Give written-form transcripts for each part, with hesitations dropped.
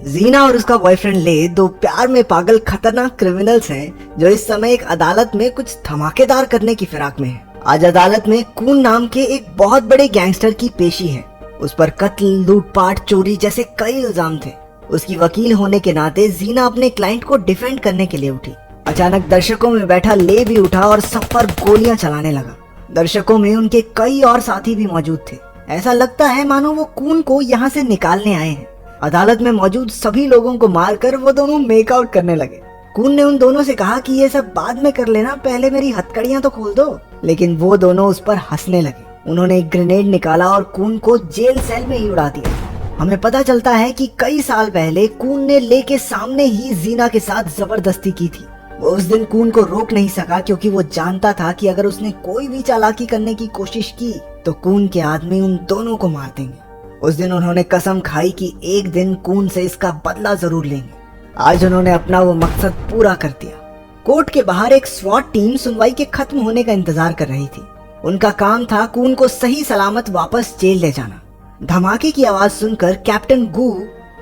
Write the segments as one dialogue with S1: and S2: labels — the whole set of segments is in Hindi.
S1: जीना और उसका बॉयफ्रेंड ले दो प्यार में पागल खतरनाक क्रिमिनल्स हैं जो इस समय एक अदालत में कुछ धमाकेदार करने की फिराक में हैं। आज अदालत में कून नाम के एक बहुत बड़े गैंगस्टर की पेशी है। उस पर कत्ल, लूटपाट, चोरी जैसे कई इल्जाम थे। उसकी वकील होने के नाते जीना अपने क्लाइंट को डिफेंड करने के लिए उठी। अचानक दर्शकों में बैठा ले भी उठा और सब पर गोलियां चलाने लगा। दर्शकों में उनके कई और साथी भी मौजूद थे। ऐसा लगता है मानो वो कून को यहाँ से निकालने आए हैं। अदालत में मौजूद सभी लोगों को मारकर वो दोनों मेकआउट करने लगे। कून ने उन दोनों से कहा कि ये सब बाद में कर लेना, पहले मेरी हथकड़ियां तो खोल दो। लेकिन वो दोनों उस पर हंसने लगे। उन्होंने एक ग्रेनेड निकाला और कून को जेल सेल में ही उड़ा दिया। हमें पता चलता है कि कई साल पहले कून ने ले के सामने ही जीना के साथ जबरदस्ती की थी। वो उस दिन कून को रोक नहीं सका क्योंकि वो जानता था कि अगर उसने कोई भी चालाकी करने की कोशिश की तो कून के आदमी उन दोनों को मार देंगे। उस दिन उन्होंने कसम खाई कि एक दिन कून से इसका बदला जरूर लेंगे। आज उन्होंने अपना वो मकसद पूरा कर दिया। कोर्ट के बाहर एक स्वॉट टीम सुनवाई के खत्म होने का इंतजार कर रही थी। उनका काम था कून को सही सलामत वापस जेल ले जाना। धमाके की आवाज सुनकर कैप्टन गू,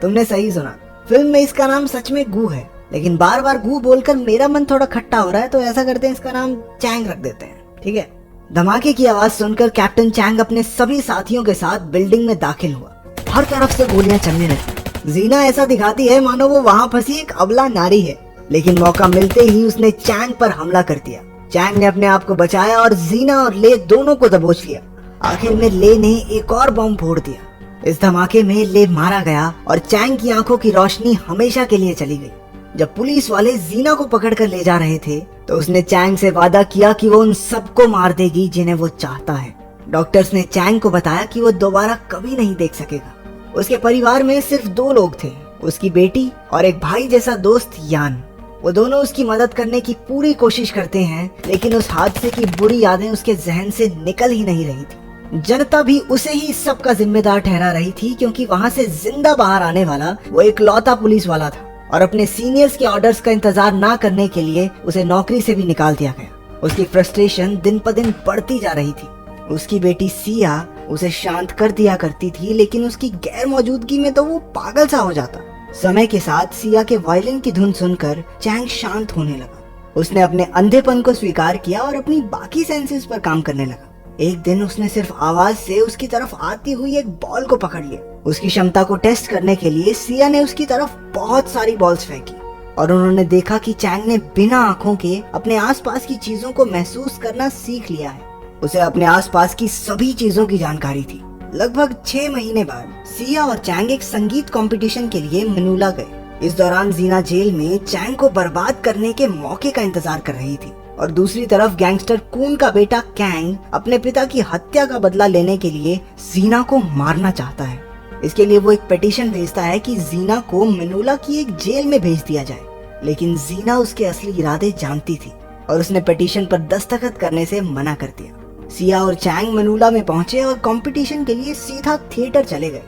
S1: तुमने सही सुना, फिल्म में इसका नाम सच में गू है, लेकिन बार बार गू बोलकर मेरा मन थोड़ा खट्टा हो रहा है, तो ऐसा करते हैं इसका नाम चैंग रख देते हैं, ठीक है। धमाके की आवाज सुनकर कैप्टन चैंग अपने सभी साथियों के साथ बिल्डिंग में दाखिल हुआ। हर तरफ से गोलियां चलने लगी। जीना ऐसा दिखाती है मानो वो वहाँ फंसी एक अबला नारी है, लेकिन मौका मिलते ही उसने चैंग पर हमला कर दिया। चैंग ने अपने आप को बचाया और जीना और ले दोनों को दबोच लिया। आखिर में ले ने एक और बम फोड़ दिया। इस धमाके में ले मारा गया और चैंग की आंखों की रोशनी हमेशा के लिए चली गई। जब पुलिस वाले जीना को पकड़कर ले जा रहे थे तो उसने चैंग से वादा किया कि वो उन सबको मार देगी जिन्हें वो चाहता है। डॉक्टर्स ने चैंग को बताया कि वो दोबारा कभी नहीं देख सकेगा। उसके परिवार में सिर्फ 2 लोग थे, उसकी बेटी और एक भाई जैसा दोस्त यान। वो दोनों उसकी मदद करने की पूरी कोशिश करते हैं, लेकिन उस हादसे की बुरी यादें उसके जहन से निकल ही नहीं रही थी। जनता भी उसे ही सब का जिम्मेदार ठहरा रही थी क्योंकि वहाँ से जिंदा बाहर आने वाला वो एक लौता पुलिस वाला था और अपने सीनियर्स के ऑर्डर्स का इंतजार ना करने के लिए उसे नौकरी से भी निकाल दिया गया। उसकी फ्रस्ट्रेशन दिन पर दिन बढ़ती जा रही थी। उसकी बेटी सिया उसे शांत कर दिया करती थी, लेकिन उसकी गैर मौजूदगी में तो वो पागल सा हो जाता। समय के साथ सिया के वायलिन की धुन सुनकर चैंग शांत होने लगा। उसने अपने अंधेपन को स्वीकार किया और अपनी बाकी सेंसेस पर काम करने लगा। एक दिन उसने सिर्फ आवाज से उसकी तरफ आती हुई एक बॉल को पकड़ लिया। उसकी क्षमता को टेस्ट करने के लिए सिया ने उसकी तरफ बहुत सारी बॉल्स फेंकी और उन्होंने देखा कि चैंग ने बिना आंखों के अपने आसपास की चीजों को महसूस करना सीख लिया है। उसे अपने आसपास की सभी चीजों की जानकारी थी। लगभग 6 महीने बाद सिया और चैंग एक संगीत कंपटीशन के लिए मनूला गए। इस दौरान जीना जेल में चैंग को बर्बाद करने के मौके का इंतजार कर रही थी और दूसरी तरफ गैंगस्टर कून का बेटा कैंग अपने पिता की हत्या का बदला लेने के लिए जीना को मारना चाहता है। इसके लिए वो एक पिटीशन भेजता है कि जीना को मनूला की एक जेल में भेज दिया जाए, लेकिन जीना उसके असली इरादे जानती थी और उसने पिटीशन पर दस्तखत करने से मना कर दिया। सिया और चैंग मनूला में पहुंचे और कंपटीशन के लिए सीधा थिएटर चले गए।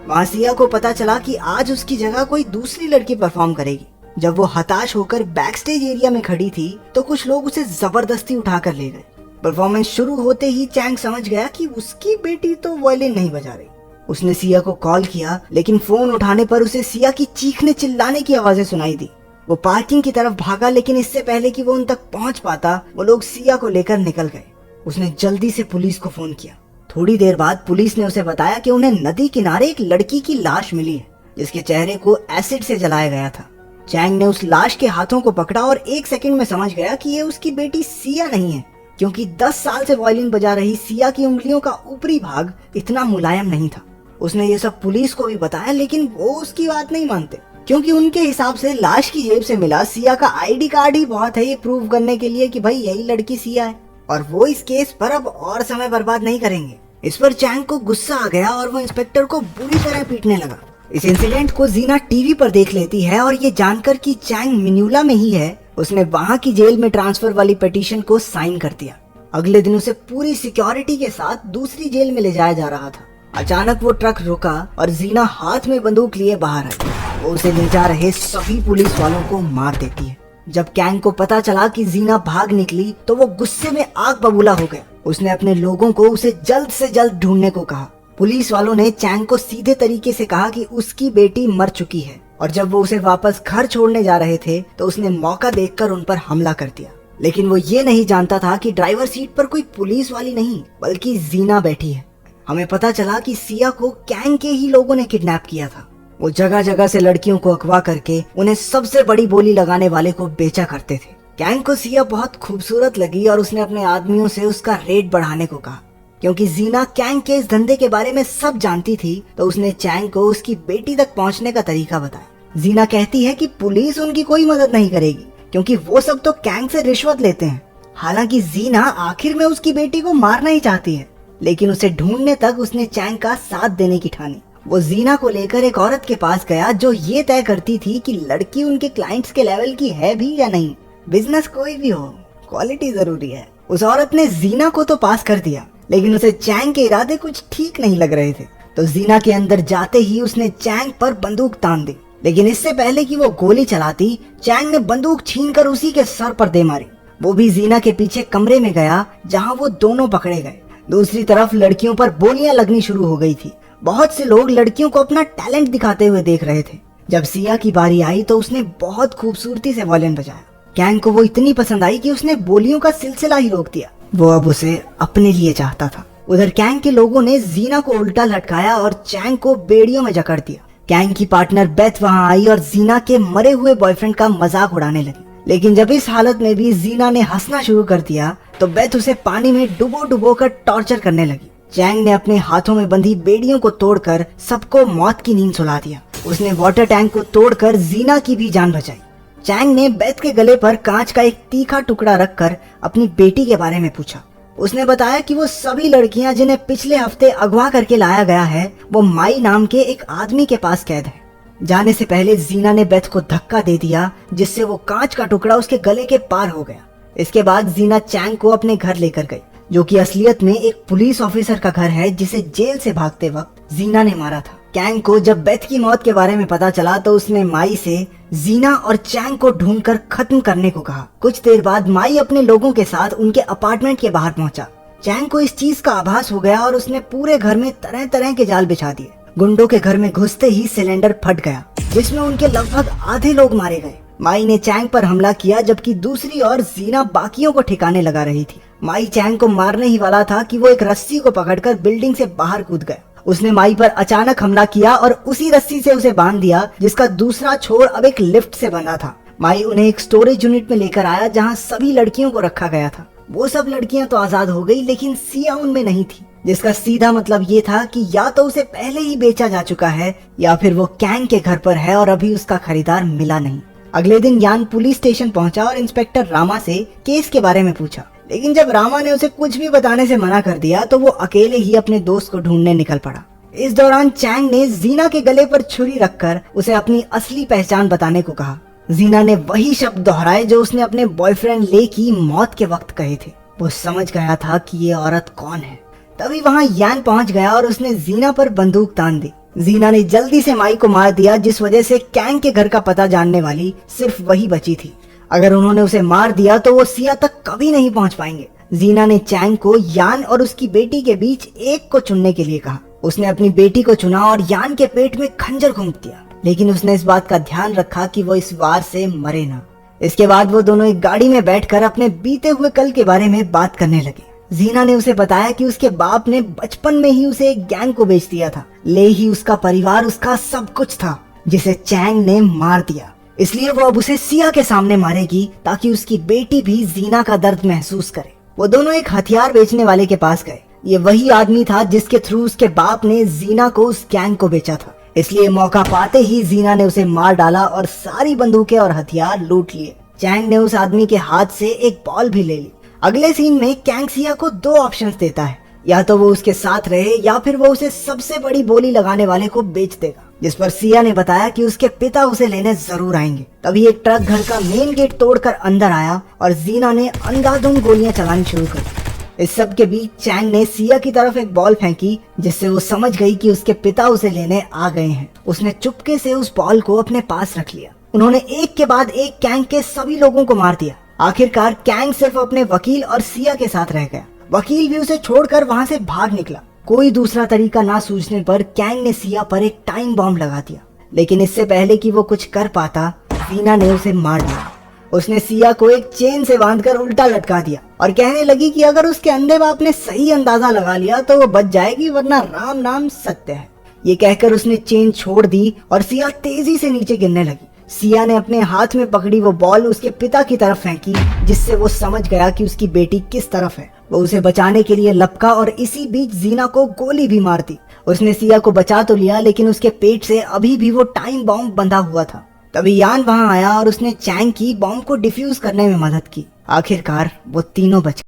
S1: वहाँ सिया को पता चला कि आज उसकी जगह कोई दूसरी लड़की परफॉर्म करेगी। जब वो हताश होकर बैक स्टेज एरिया में खड़ी थी तो कुछ लोग उसे जबरदस्ती उठाकर ले गए। परफॉर्मेंस शुरू होते ही चैंग समझ गया कि उसकी बेटी तो वायलिन नहीं बजा रही। उसने सिया को कॉल किया, लेकिन फोन उठाने पर उसे सिया की चीखने चिल्लाने की आवाजें सुनाई दी। वो पार्किंग की तरफ भागा, लेकिन इससे पहले कि वो उन तक पहुंच पाता वो लोग सिया को लेकर निकल गए। उसने जल्दी से पुलिस को फोन किया। थोड़ी देर बाद पुलिस ने उसे बताया कि उन्हें नदी किनारे एक लड़की की लाश मिली है जिसके चेहरे को एसिड से जलाया गया था। चैंग ने उस लाश के हाथों को पकड़ा और 1 सेकंड में समझ गया कि ये उसकी बेटी सिया नहीं है, क्योंकि 10 साल से वायलिन बजा रही सिया की उंगलियों का ऊपरी भाग इतना मुलायम नहीं था। उसने ये सब पुलिस को भी बताया, लेकिन वो उसकी बात नहीं मानते, क्योंकि उनके हिसाब से लाश की जेब से मिला सिया का आईडी कार्ड ही बहुत है ये प्रूव करने के लिए कि भाई यही लड़की सिया है, और वो इस केस पर अब और समय बर्बाद नहीं करेंगे। इस पर चैंग को गुस्सा आ गया और वो इंस्पेक्टर को बुरी तरह पीटने लगा। इस इंसिडेंट को जीना टीवी पर देख लेती है और ये जानकर कि चैंग मनूला में ही है, उसने वहाँ की जेल में ट्रांसफर वाली पिटीशन को साइन कर दिया। अगले दिन उसे पूरी सिक्योरिटी के साथ दूसरी जेल में ले जाया जा रहा था। अचानक वो ट्रक रुका और जीना हाथ में बंदूक लिए बाहर आई। वो उसे ले जा रहे सभी पुलिस वालों को मार देती है। जब कैंग को पता चला कि जीना भाग निकली तो वो गुस्से में आग बबूला हो गया। उसने अपने लोगों को उसे जल्द से जल्द ढूंढने को कहा। पुलिस वालों ने चैंग को सीधे तरीके से कहा कि उसकी बेटी मर चुकी है और जब वो उसे वापस घर छोड़ने जा रहे थे तो उसने मौका देखकर उन पर हमला कर दिया। लेकिन वो ये नहीं जानता था कि ड्राइवर सीट पर कोई पुलिस वाली नहीं बल्कि जीना बैठी है। हमें पता चला कि सिया को गैंग के ही लोगों ने किडनैप किया था। वो जगह जगह से लड़कियों को अगवा करके उन्हें सबसे बड़ी बोली लगाने वाले को बेचा करते थे। गैंग को सिया बहुत खूबसूरत लगी और उसने अपने आदमियों से उसका रेट बढ़ाने को कहा। क्योंकि जीना गैंग के इस धंधे के बारे में सब जानती थी तो उसने चैंग को उसकी बेटी तक पहुंचने का तरीका बताया। जीना कहती है कि पुलिस उनकी कोई मदद नहीं करेगी क्योंकि वो सब तो गैंग से रिश्वत लेते हैं। हालांकि जीना आखिर में उसकी बेटी को मारना ही चाहती है, लेकिन उसे ढूंढने तक उसने चैंग का साथ देने की ठानी। वो जीना को लेकर एक औरत के पास गया जो ये तय करती थी कि लड़की उनके क्लाइंट्स के लेवल की है भी या नहीं। बिजनेस कोई भी हो, क्वालिटी जरूरी है। उस औरत ने जीना को तो पास कर दिया, लेकिन उसे चैंग के इरादे कुछ ठीक नहीं लग रहे थे। तो जीना के अंदर जाते ही उसने चैंग पर बंदूक तान दी, लेकिन इससे पहले कि वो गोली चलाती, चैंग ने बंदूक छीनकर उसी के सर पर दे मारी। वो भी जीना के पीछे कमरे में गया जहां वो दोनों पकड़े गए। दूसरी तरफ लड़कियों पर गोलियां लगनी शुरू हो गई थी। बहुत से लोग लड़कियों को अपना टैलेंट दिखाते हुए देख रहे थे। जब सिया की बारी आई तो उसने बहुत खूबसूरती से वायलिन बजाया। गैंग को वो इतनी पसंद आई कि उसने बोलियों का सिलसिला ही रोक दिया। वो अब उसे अपने लिए चाहता था। उधर गैंग के लोगों ने जीना को उल्टा लटकाया और चैंग को बेड़ियों में जकड़ दिया। गैंग की पार्टनर बेथ वहां आई और जीना के मरे हुए बॉयफ्रेंड का मजाक उड़ाने लगी। लेकिन जब इस हालत में भी जीना ने हंसना शुरू कर दिया तो बेथ उसे पानी में डुबो डुबो कर टॉर्चर करने लगी। चैंग ने अपने हाथों में बंधी बेड़ियों को तोड़कर सबको मौत की नींद सुला दिया। उसने वाटर टैंक को तोड़कर जीना की भी जान बचाई। चैंग ने बेथ के गले पर कांच का एक तीखा टुकड़ा रखकर अपनी बेटी के बारे में पूछा। उसने बताया कि वो सभी लड़कियां जिन्हें पिछले हफ्ते अगवा करके लाया गया है वो माई नाम के एक आदमी के पास कैद है। जाने से पहले जीना ने बेथ को धक्का दे दिया जिससे वो कांच का टुकड़ा उसके गले के पार हो गया। इसके बाद जीना चैंग को अपने घर लेकर गई, जो कि असलियत में एक पुलिस ऑफिसर का घर है जिसे जेल से भागते वक्त जीना ने मारा था। चैंग को जब बेथ की मौत के बारे में पता चला तो उसने माई से जीना और चैंग को ढूंढकर खत्म करने को कहा। कुछ देर बाद माई अपने लोगों के साथ उनके अपार्टमेंट के बाहर पहुंचा। चैंग को इस चीज का आभास हो गया और उसने पूरे घर में तरह तरह के जाल बिछा दिए। गुंडों के घर में घुसते ही सिलेंडर फट गया जिसमें उनके लगभग आधे लोग मारे गए। माई ने चैंग पर हमला किया जबकि दूसरी ओर जीना बाकियों को ठिकाने लगा रही थी। माई चैंग को मारने ही वाला था कि वो एक रस्सी को पकड़कर बिल्डिंग से बाहर कूद गया। उसने माई पर अचानक हमला किया और उसी रस्सी से उसे बांध दिया जिसका दूसरा छोर अब एक लिफ्ट से बंधा था। माई उन्हें एक स्टोरेज यूनिट में लेकर आया जहां सभी लड़कियों को रखा गया था। वो सब लड़कियां तो आजाद हो गई लेकिन सिया उनमें नहीं थी, जिसका सीधा मतलब ये था कि या तो उसे पहले ही बेचा जा चुका है या फिर वो गैंग के घर पर है और अभी उसका खरीदार मिला नहीं। अगले दिन यान पुलिस स्टेशन पहुंचा और इंस्पेक्टर रामा से केस के बारे में पूछा, लेकिन जब रामा ने उसे कुछ भी बताने से मना कर दिया तो वो अकेले ही अपने दोस्त को ढूंढने निकल पड़ा। इस दौरान चैंग ने जीना के गले पर छुरी रखकर उसे अपनी असली पहचान बताने को कहा। जीना ने वही शब्द दोहराए जो उसने अपने बॉयफ्रेंड ले की मौत के वक्त कहे थे। वो समझ गया था कि ये औरत कौन है। तभी वहां यान पहुंच गया और उसने जीना पर बंदूक तान दी। जीना ने जल्दी से माई को मार दिया जिस वजह से गैंग के घर का पता जानने वाली सिर्फ वही बची थी। अगर उन्होंने उसे मार दिया तो वो सिया तक कभी नहीं पहुंच पाएंगे। जीना ने चैंग को यान और उसकी बेटी के बीच एक को चुनने के लिए कहा। उसने अपनी बेटी को चुना और यान के पेट में खंजर घोंप दिया, लेकिन उसने इस बात का ध्यान रखा कि वो इस वार से मरे ना। इसके बाद वो दोनों एक गाड़ी में बैठकर अपने बीते हुए कल के बारे में बात करने लगे। जीना ने उसे बताया कि उसके बाप ने बचपन में ही उसे एक गैंग को बेच दिया था, ले ही उसका परिवार उसका सब कुछ था जिसे चैंग ने मार दिया। इसलिए वो अब उसे सिया के सामने मारेगी ताकि उसकी बेटी भी जीना का दर्द महसूस करे। वो दोनों एक हथियार बेचने वाले के पास गए। ये वही आदमी था जिसके थ्रू उसके बाप ने जीना को उस गैंग को बेचा था। इसलिए मौका पाते ही जीना ने उसे मार डाला और सारी बंदूकें और हथियार लूट लिए। चैंग ने उस आदमी के हाथ से एक बॉल भी ले ली। अगले सीन में गैंग सिया को दो ऑप्शंस देता है, या तो वो उसके साथ रहे या फिर वो उसे सबसे बड़ी बोली लगाने वाले को बेच देगा, जिस पर सिया ने बताया कि उसके पिता उसे लेने जरूर आएंगे। तभी एक ट्रक घर का मेन गेट तोड़कर अंदर आया और जीना ने अंधाधुंध गोलियां चलानी शुरू कर दी। इस सब के बीच चैंग ने सिया की तरफ एक बॉल फेंकी जिससे वो समझ गई कि उसके पिता उसे लेने आ गए हैं। उसने चुपके से उस बॉल को अपने पास रख लिया। उन्होंने एक के बाद एक गैंग के सभी लोगों को मार दिया। आखिरकार गैंग सिर्फ अपने वकील और सिया के साथ रह गया। वकील भी उसे छोड़कर वहां से भाग निकला। कोई दूसरा तरीका ना सूझने पर गैंग ने सिया पर एक टाइम बॉम्ब लगा दिया। लेकिन इससे पहले कि वो कुछ कर पाता, सीना ने उसे मार दिया। उसने सिया को एक चेन से बांधकर उल्टा लटका दिया और कहने लगी कि अगर उसके अंधे बाप ने सही अंदाजा लगा लिया तो वो बच जाएगी, वरना राम नाम सत्य है। ये कहकर उसने चेन छोड़ दी और सिया तेजी से नीचे गिरने लगी। सिया ने अपने हाथ में पकड़ी वो बॉल उसके पिता की तरफ फेंकी, जिससे वो समझ गया कि उसकी बेटी किस तरफ है। वो उसे बचाने के लिए लपका और इसी बीच जीना को गोली भी मार दी। उसने सिया को बचा तो लिया, लेकिन उसके पेट से अभी भी वो टाइम बॉम्ब बंधा हुआ था। तभी यान वहां आया और उसने चैंग की बॉम्ब को डिफ्यूज करने में मदद की। आखिरकार वो तीनों बच